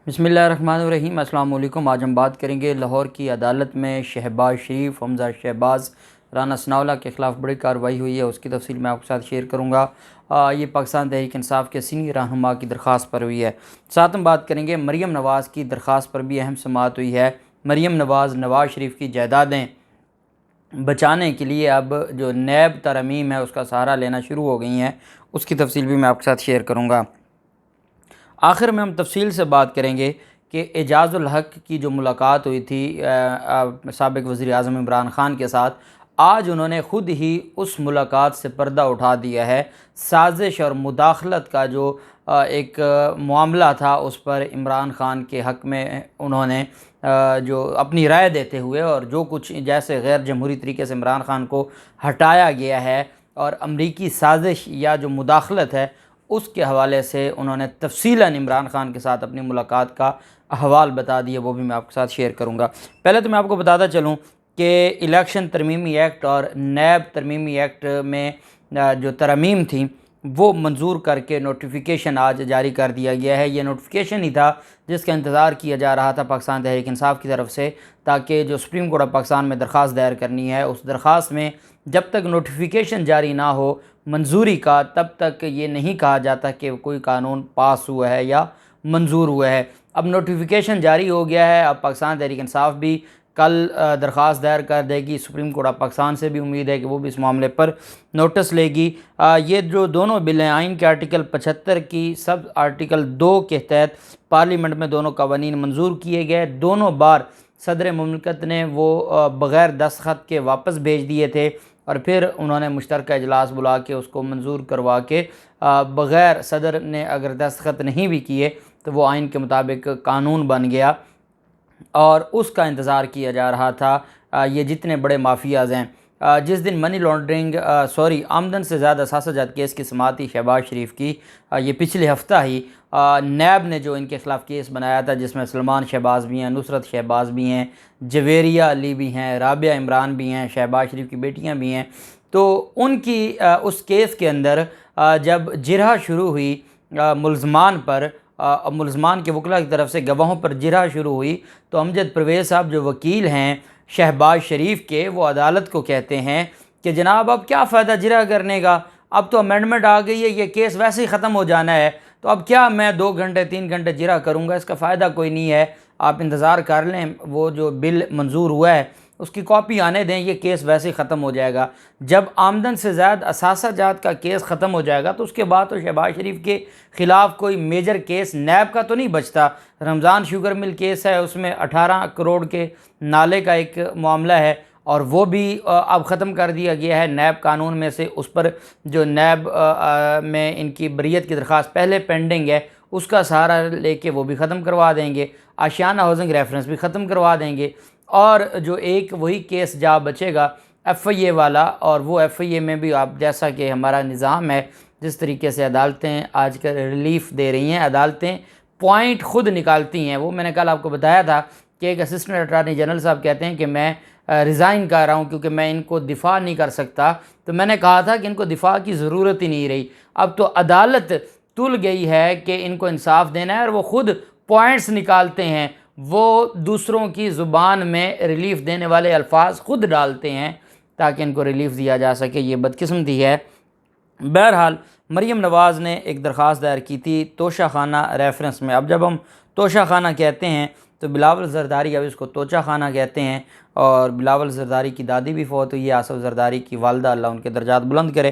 बिस्मिल्लाहिर्रहमानिर्रहीम। अस्सलाम वालेकुम। आज हम बात करेंगे लाहौर की अदालत में शहबाज शरीफ, हमजा शहबाज, राना सनाउल्लाह के ख़िलाफ़ बड़ी कार्रवाई हुई है। उसकी तफसील मैं आपके साथ शेयर करूँगा। ये पाकिस्तान तहरीक इंसाफ के सीनियर रहनुमा की दरख्वास्त पर हुई है। साथ हम बात करेंगे मरीम नवाज़ की दरख्वास्त पर भी अहम समाअत हुई है। मरीम नवाज़ नवाज़ शरीफ की जायदादें बचाने के लिए अब जो नैब तरमीम है उसका सहारा लेना शुरू हो गई हैं। उसकी तफसील भी मैं आपके साथ शेयर करूँगा। आखिर में हम तफसील से बात करेंगे कि एजाज़ुल हक़ की जो मुलाकात हुई थी साबिक़ वज़ीर आज़म इमरान ख़ान के साथ, आज उन्होंने ख़ुद ही उस मुलाकात से पर्दा उठा दिया है। साजिश और मुदाखलत का जो एक मामला था उस पर इमरान ख़ान के हक़ में उन्होंने जो अपनी राय देते हुए और जो कुछ जैसे गैर जमहूरी तरीके से इमरान ख़ान को हटाया गया है और अमरीकी साजिश या जो मुदाखलत है उसके हवाले से उन्होंने तफ़सीलन इमरान ख़ान के साथ अपनी मुलाकात का अहवाल बता दिया, वो भी मैं आपके साथ शेयर करूँगा। पहले तो मैं आपको बताता चलूँ कि इलेक्शन तरमीमी एक्ट और नैब तरमीमी एक्ट में जो तरमीम थी वो मंजूर करके नोटिफिकेशन आज जारी कर दिया गया है। ये नोटिफिकेशन ही था जिसका इंतज़ार किया जा रहा था पाकिस्तान तहरीक इंसाफ की तरफ से, ताकि जो सुप्रीम कोर्ट ऑफ पाकिस्तान में दरख्वास्त दायर करनी है उस दरख्वास्त में जब तक नोटिफिकेशन जारी ना हो मंजूरी का, तब तक ये नहीं कहा जाता कि कोई कानून पास हुआ है या मंजूर हुआ है। अब नोटिफिकेशन जारी हो गया है। अब पाकिस्तान तहरीक इंसाफ भी कल दरख्वास्त दायर कर देगी। सुप्रीम कोर्ट ऑफ पाकिस्तान से भी उम्मीद है कि वो भी इस मामले पर नोटिस लेगी। ये जो दोनों बिल हैं, आइन के आर्टिकल 75 की सब आर्टिकल 2 के तहत पार्लियामेंट में दोनों कवानीन मंजूर किए गए। दोनों बार सदर मुमलिकत ने वो बग़ैर दस्तखत के वापस भेज दिए थे और फिर उन्होंने मुश्तरका इजलास बुला के उसको मंजूर करवा के बग़ैर सदर ने अगर दस्तखत नहीं भी किए तो वो आइन के मुताबिक कानून बन गया और उसका इंतज़ार किया जा रहा था। ये जितने बड़े माफियाज़ हैं, जिस दिन मनी लॉन्ड्रिंग आमदन से ज़्यादा सासाजात केस की समाअत थी शहबाज शरीफ की, ये पिछले हफ्ता ही नैब ने जो इनके ख़िलाफ़ केस बनाया था, जिसमें सलमान शहबाज भी हैं, नुसरत शहबाज भी हैं, जवेरिया अली भी हैं, राबिया इमरान भी हैं, शहबाज शरीफ की बेटियां भी हैं। तो उनकी उस केस के अंदर जब जिरह शुरू हुई मुल्ज़मान पर, मुल्ज़मान के वकला की तरफ से गवाहों पर जिरह शुरू हुई, तो अमजद परवेज़ साहब जो वकील हैं शहबाज शरीफ के, वो अदालत को कहते हैं कि जनाब अब क्या फ़ायदा जिरह करने का, अब तो अमेंडमेंट आ गई है, ये केस वैसे ही ख़त्म हो जाना है, तो अब क्या मैं 2 घंटे 3 घंटे जिरह करूँगा, इसका फ़ायदा कोई नहीं है, आप इंतज़ार कर लें, वो जो बिल मंजूर हुआ है उसकी कॉपी आने दें, ये केस वैसे ही ख़त्म हो जाएगा। जब आमदन से ज़्यादा असासा जात का केस ख़त्म हो जाएगा तो उसके बाद तो शहबाज शरीफ के ख़िलाफ़ कोई मेजर केस नैब का तो नहीं बचता। रमज़ान शुगर मिल केस है, उसमें 18 करोड़ के नाले का एक मामला है और वो भी अब ख़त्म कर दिया गया है नैब कानून में से। उस पर जो नैब में इनकी बरीयत की दरख्वास्त पहले पेंडिंग है उसका सहारा लेके वो भी ख़त्म करवा देंगे। आशियाना हाउसिंग रेफरेंस भी ख़त्म करवा देंगे और जो एक वही केस जा बचेगा FIA वाला, और वो FIA में भी आप जैसा कि हमारा निज़ाम है, जिस तरीके से अदालतें आजकल रिलीफ़ दे रही हैं, अदालतें पॉइंट ख़ुद निकालती हैं। वो मैंने कल आपको बताया था कि एक असिस्टेंट अटॉर्नी जनरल साहब कहते हैं कि मैं रिज़ाइन कर रहा हूँ क्योंकि मैं इनको दिफ़ा नहीं कर सकता। तो मैंने कहा था कि इनको दिफ़ा की ज़रूरत ही नहीं रही, अब तो अदालत तुल गई है कि इनको इंसाफ देना है और वो ख़ुद पॉइंट्स निकालते हैं, वो दूसरों की ज़ुबान में रिलीफ़ देने वाले अल्फाज ख़ुद डालते हैं ताकि इनको रिलीफ़ दिया जा सके। ये बदकिस्मती है। बहरहाल मरीम नवाज़ ने एक दरख्वास्त दायर की थी तोशा खाना रेफरेंस में। अब जब हम तोशा खाना कहते हैं तो बिलावल ज़रदारी, अब इसको तोशा खाना कहते हैं, और बिलावल ज़रदारी की दादी भी फ़ौत हुई है, आसफ़ ज़रदारी की वालदा, अल्लाह उनके दर्जात बुलंद करे।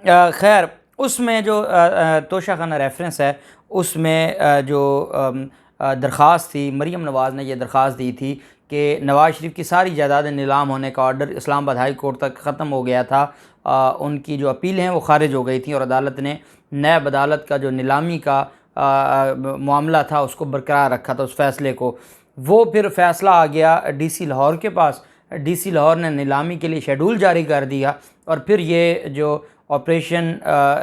खैर, उसमें जो तोशा खाना रेफरेंस है उसमें जो दरख्वास्त थी, मरीम नवाज़ ने यह दरख्वास्त दी थी कि नवाज़ शरीफ की सारी जायदादें नीलाम होने का ऑर्डर इस्लामाबाद हाई कोर्ट तक ख़त्म हो गया था। उनकी जो अपीलें हैं वो खारिज हो गई थी और अदालत ने नैब अदालत का जो नीलामी का मामला था उसको बरकरार रखा था, उस फ़ैसले को। वो फिर फ़ैसला आ गया DC लाहौर के पास। DC लाहौर ने नीलामी के लिए शेड्यूल जारी कर दिया और फिर ये जो ऑपरेशन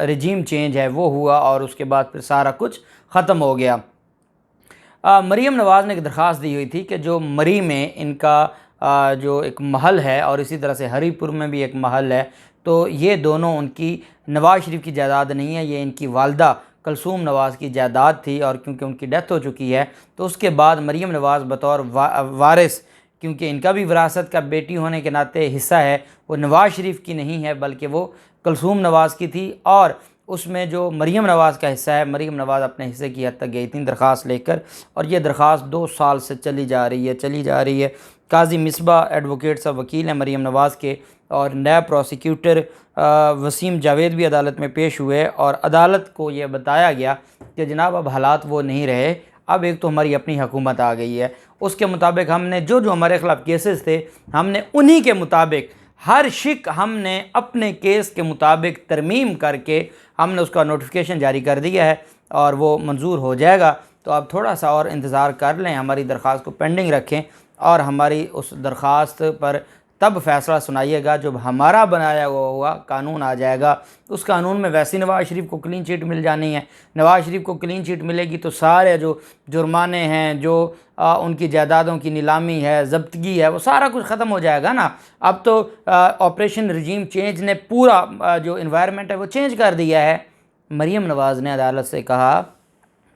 रजीम चेंज है वो हुआ और उसके बाद फिर सारा कुछ ख़त्म हो गया। मरीम नवाज़ ने एक दरख्वास्त दी हुई थी कि जो मरी में इनका जो एक महल है और इसी तरह से हरीपुर में भी एक महल है, तो ये दोनों उनकी नवाज़ शरीफ की जायदाद नहीं है, ये इनकी वालदा कलसूम नवाज़ की जायदाद थी, और क्योंकि उनकी डेथ हो चुकी है तो उसके बाद मरीम नवाज़ बतौर वारिस, क्योंकि इनका भी विरासत का बेटी होने के नाते हिस्सा है, वो नवाज़ शरीफ की नहीं है बल्कि वो कलसूम नवाज़ की थी। और उसमें जो मरीम नवाज़ का हिस्सा है, मरीम नवाज़ अपने हिस्से की हद तक गई थी दरख्वास्त लेकर, और ये दरख्वास्त 2 साल से चली जा रही है। काजी मिसबा एडवोकेट साहब वकील हैं मरीम नवाज़ के, और नया प्रोसिक्यूटर वसीम जावेद भी अदालत में पेश हुए, और अदालत को ये बताया गया कि जनाब अब हालात वो नहीं रहे, अब एक तो हमारी अपनी हुकूमत आ गई है, उसके मुताबिक हमने जो जो हमारे ख़िलाफ़ केसेस थे हमने उन्हीं के मुताबिक हर शिक हमने अपने केस के मुताबिक तरमीम करके हमने उसका नोटिफिकेशन जारी कर दिया है, और वो मंजूर हो जाएगा। तो आप थोड़ा सा और इंतज़ार कर लें, हमारी दरख्वास्त को पेंडिंग रखें, और हमारी उस दरख्वास्त पर तब फैसला सुनाइएगा जब हमारा बनाया हुआ कानून आ जाएगा। उस कानून में वैसे नवाज़ शरीफ को क्लीन चिट मिल जानी है। नवाज़ शरीफ को क्लीन चिट मिलेगी तो सारे जो जुर्माने हैं, जो उनकी जायदादों की नीलामी है, ज़ब्तगी है, वो सारा कुछ ख़त्म हो जाएगा ना। अब तो ऑपरेशन रजीम चेंज ने पूरा जो इन्वायरमेंट है वो चेंज कर दिया है। मरीम नवाज़ ने अदालत से कहा,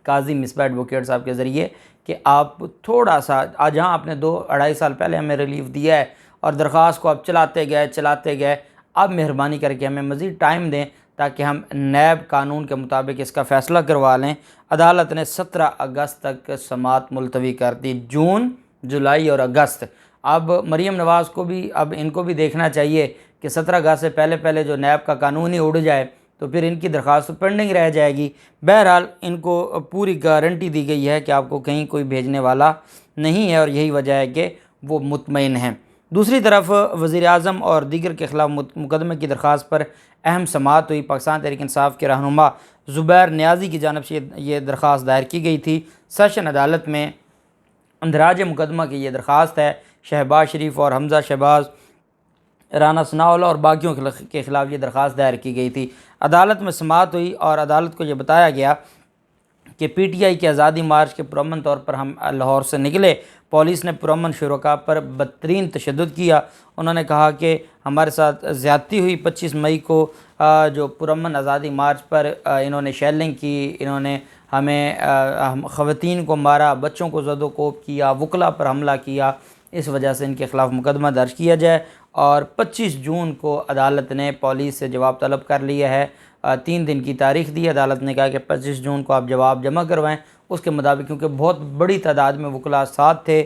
काजी मिसबा एडवोकेट साहब के ज़रिए, कि आप थोड़ा सा जहाँ आपने 2-2.5 साल पहले हमें रिलीफ दिया है और दरख्वास्त को आप चलाते गए, अब मेहरबानी करके हमें मज़ीद टाइम दें ताकि हम नैब कानून के मुताबिक इसका फ़ैसला करवा लें। अदालत ने 17 अगस्त तक समाअत मुलतवी कर दी, जून, जुलाई और अगस्त। अब मरीम नवाज़ को भी, अब इनको भी देखना चाहिए कि 17 अगस्त से पहले जो नैब का कानून ही उड़ जाए तो फिर इनकी दरख्वास्त पेंडिंग रह जाएगी। बहरहाल इनको पूरी गारंटी दी गई है कि आपको कहीं कोई भेजने वाला नहीं है, और यही वजह है कि वो मुतमईन हैं। दूसरी तरफ वज़ीर-ए-आज़म और दीगर के ख़िलाफ़ मुकदमे की दरख्वास्त पर अहम समाअत हुई। पाकिस्तान तहरीक इंसाफ के रहनुमा ज़ुबैर नियाज़ी की जानिब से ये दरख्वास्त दायर की गई थी। सेशन अदालत में अंदराज मुकदमा की ये दरख्वास्त है। शहबाज शरीफ और हमज़ा शहबाज, राना सनाउल्लाह और बाकियों के ख़िलाफ़ ये दरख्वास्त दायर की गई थी। अदालत में समाअत हुई और अदालत को ये बताया गया कि PTI के आज़ादी मार्च के पुरअमन तौर पर हम लाहौर से निकले। पुलिस ने पुरअमन शुरका पर बदतरीन तशद्दुद किया। उन्होंने कहा कि हमारे साथ ज़्यादती हुई। 25 मई को जो पुरअमन आज़ादी मार्च पर इन्होंने शेलिंग की, इन्होंने हमें ख़वातीन को मारा, बच्चों को ज़दोकोब किया, वकला पर हमला किया। इस वजह से इनके ख़िलाफ़ मुकदमा दर्ज किया जाए, और 25 जून को अदालत ने पुलिस से जवाब तलब कर लिया है। 3 दिन की तारीख़ दी। अदालत ने कहा कि 25 जून को आप जवाब जमा करवाएं। उसके मुताबिक, क्योंकि बहुत बड़ी तादाद में वकला साथ थे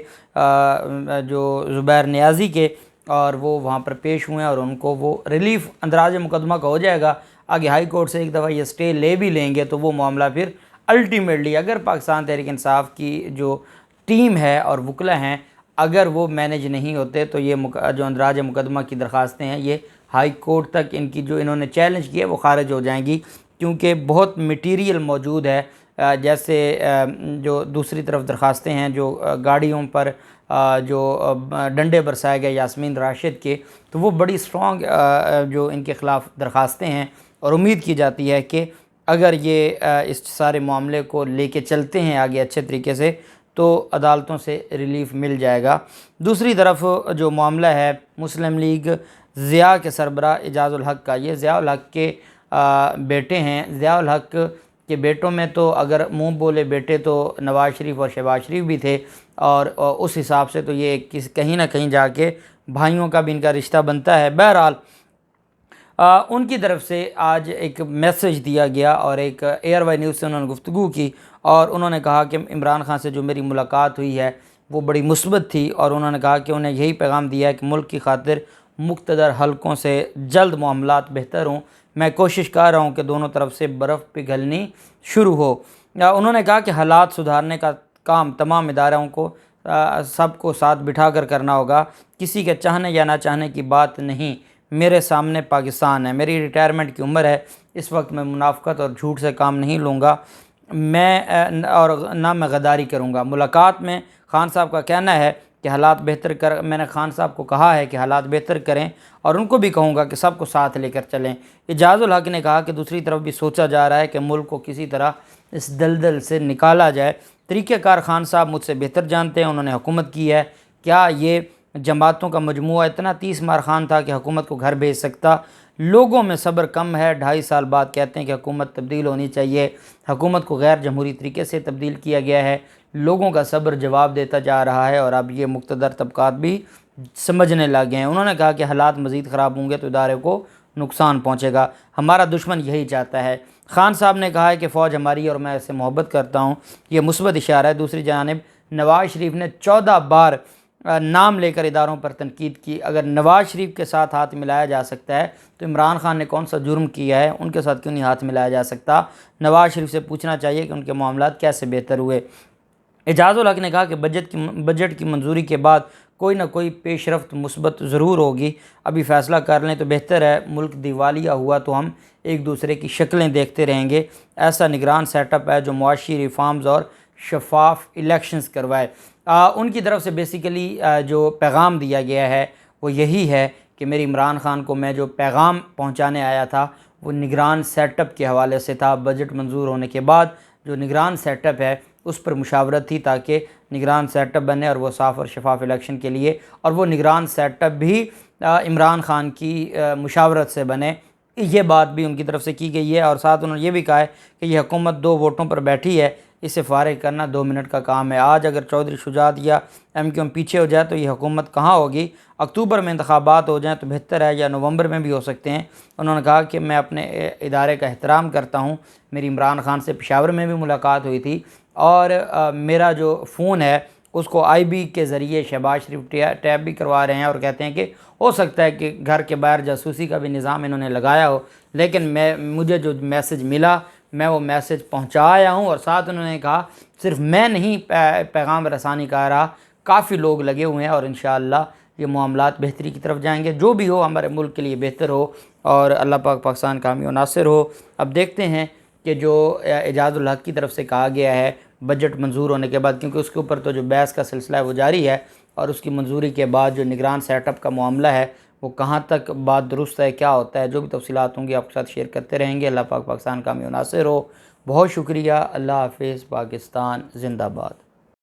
जो ज़ुबैर नियाज़ी के, और वो वहाँ पर पेश हुए हैं, और उनको वो रिलीफ़ अंदराज मुकदमा का हो जाएगा। आगे हाई कोर्ट से एक दफ़ा ये स्टे ले भी लेंगे तो वो मामला फिर अल्टीमेटली, अगर पाकिस्तान तहरीक इंसाफ की जो टीम है और वकला हैं, अगर वो मैनेज नहीं होते तो ये जो अंदराज मुकदमा की दरख्वास्तें हैं ये हाई कोर्ट तक, इनकी जो इन्होंने चैलेंज किया वो खारिज हो जाएंगी, क्योंकि बहुत मटीरियल मौजूद है। जैसे जो दूसरी तरफ दरख्वास्तें हैं जो गाड़ियों पर जो डंडे बरसाए गए यास्मीन राशिद के, तो वो बड़ी स्ट्रॉन्ग जो इनके ख़िलाफ़ दरख्वास्तें हैं, और उम्मीद की जाती है कि अगर ये इस सारे मामले को लेके चलते हैं आगे अच्छे तरीके से तो अदालतों से रिलीफ़ मिल जाएगा। दूसरी तरफ जो मामला है मुस्लिम लीग ज़िया के सरबराह एजाज़ुल हक़ का, ये ज़िया उल हक़ के बेटे हैं। ज़िया उल हक़ के बेटों में तो अगर मुँह बोले बेटे तो नवाज़ शरीफ और शहबाज शरीफ भी थे, और उस हिसाब से तो ये कहीं ना कहीं जाके भाइयों का भी इनका रिश्ता बनता है। बहरहाल उनकी तरफ से आज एक मैसेज दिया गया, और एक एयरवाई न्यूज़ से उन्होंने गुफ्तगू की, और उन्होंने कहा कि इमरान खान से जो मेरी मुलाकात हुई है वो बड़ी मुस्बत थी, और उन्होंने कहा कि उन्हें यही पैगाम दिया है कि मुल्क की खातिर मुख्तदर हलकों से जल्द मामलात बेहतर हों। मैं कोशिश कर रहा हूँ कि दोनों तरफ से बर्फ़ पिघलनी शुरू हो। उन्होंने कहा कि हालात सुधारने का काम तमाम इदारों को सबको साथ बिठा कर करना होगा। किसी के चाहने या ना चाहने की बात नहीं। मेरे सामने पाकिस्तान है, मेरी रिटायरमेंट की उम्र है, इस वक्त मैं मुनाफ़क़त और झूठ से काम नहीं लूँगा, और ना मैं गद्दारी करूँगा। मुलाकात में खान साहब का कहना है कि हालात बेहतर कर, मैंने खान साहब को कहा है कि हालात बेहतर करें, और उनको भी कहूँगा कि सबको साथ लेकर चलें। एजाज़ुल हक़ ने कहा कि दूसरी तरफ भी सोचा जा रहा है कि मुल्क को किसी तरह इस दलदल से निकाला जाए। तरीक़ेकार खान साहब मुझसे बेहतर जानते हैं, उन्होंने हुकूमत की है। क्या ये जमातों का मजमुआ इतना 30 मार खान था कि हुकूमत को घर भेज सकता? लोगों में सब्र कम है। 2.5 साल बाद कहते हैं कि हुकूमत तब्दील होनी चाहिए। हुकूमत को गैर जमहूरी तरीके से तब्दील किया गया है। लोगों का सब्र जवाब देता जा रहा है और अब ये मुक़्तदर तबक़ात भी समझने लगे हैं। उन्होंने कहा कि हालात मज़ीद ख़राब होंगे तो इदारे को नुकसान पहुँचेगा। हमारा दुश्मन यही चाहता है। खान साहब ने कहा है कि फ़ौज हमारी और मैं इससे मोहब्बत करता हूँ, ये मुस्बत इशारा है। दूसरी जानिब नवाज़ शरीफ ने 14 बार नाम लेकर इदारों पर तनकीद की। अगर नवाज़ शरीफ के साथ हाथ मिलाया जा सकता है तो इमरान खान ने कौन सा जुर्म किया है, उनके साथ क्यों नहीं हाथ मिलाया जा सकता। नवाज़ शरीफ से पूछना चाहिए कि उनके मामलात कैसे बेहतर हुए। एजाज़ुल हक ने कहा कि बजट की मंजूरी के बाद कोई ना कोई पेशरफ्त मुस्बत ज़रूर होगी। अभी फ़ैसला कर लें तो बेहतर है। मुल्क दिवालिया हुआ तो हम एक दूसरे की शक्लें देखते रहेंगे। ऐसा निगरान सेटअप है जो मुआशी रिफॉर्म्स और शफाफ इलेक्शंस करवाए। उनकी तरफ से बेसिकली जो पैगाम दिया गया है वो यही है कि मेरी इमरान खान को मैं जो पैगाम पहुंचाने आया था वो निगरान सेटअप के हवाले से था। बजट मंजूर होने के बाद जो निगरान सेटअप है उस पर मुशावरत थी ताकि निगरान सेटअप बने और वो साफ़ और शफाफ इलेक्शन के लिए, और वो निगरान सेटअप भी इमरान खान की मुशावरत से बने। ये बात भी उनकी तरफ से की गई है। और साथ उन्होंने ये भी कहा है कि यह हुकूमत 2 वोटों पर बैठी है, इसे फ़ारिग करना 2 मिनट का काम है। आज अगर चौधरी शुजात या MQM पीछे हो जाए तो ये हुकूमत कहाँ होगी। अक्टूबर में इंतखाबात हो जाएँ तो बेहतर है, या नवंबर में भी हो सकते हैं। उन्होंने कहा कि मैं अपने इदारे का एहतराम करता हूँ। मेरी इमरान खान से पेशावर में भी मुलाकात हुई थी और मेरा जो फ़ोन है उसको IB के ज़रिए शहबाज शरीफ टैप भी करवा रहे हैं और कहते हैं कि हो सकता है कि घर के बाहर जासूसी का भी निज़ाम इन्होंने लगाया हो, लेकिन मुझे जो मैसेज मिला मैं वो मैसेज पहुंचा आया हूं। और साथ उन्होंने कहा सिर्फ मैं नहीं पैगाम रसानी कर रहा, काफ़ी लोग लगे हुए हैं और इंशाअल्लाह ये मामलात बेहतरी की तरफ जाएंगे। जो भी हो हमारे मुल्क के लिए बेहतर हो और अल्लाह पाक पाकिस्तान कामयाब नासिर हो। अब देखते हैं कि जो एजाज़ुल हक की तरफ से कहा गया है बजट मंजूर होने के बाद, क्योंकि उसके ऊपर तो जो बहस का सिलसिला है वो जारी है, और उसकी मंजूरी के बाद जो निगरान सेटअप का मामला है वो कहाँ तक बात दुरुस्त है, क्या होता है, जो भी तफसीलात होंगी आपके साथ शेयर करते रहेंगे। अल्लाह पाक पाकिस्तान कामयाब नासिर हो। बहुत शुक्रिया। अल्लाह हाफ़िज़। पाकिस्तान ज़िंदाबाद।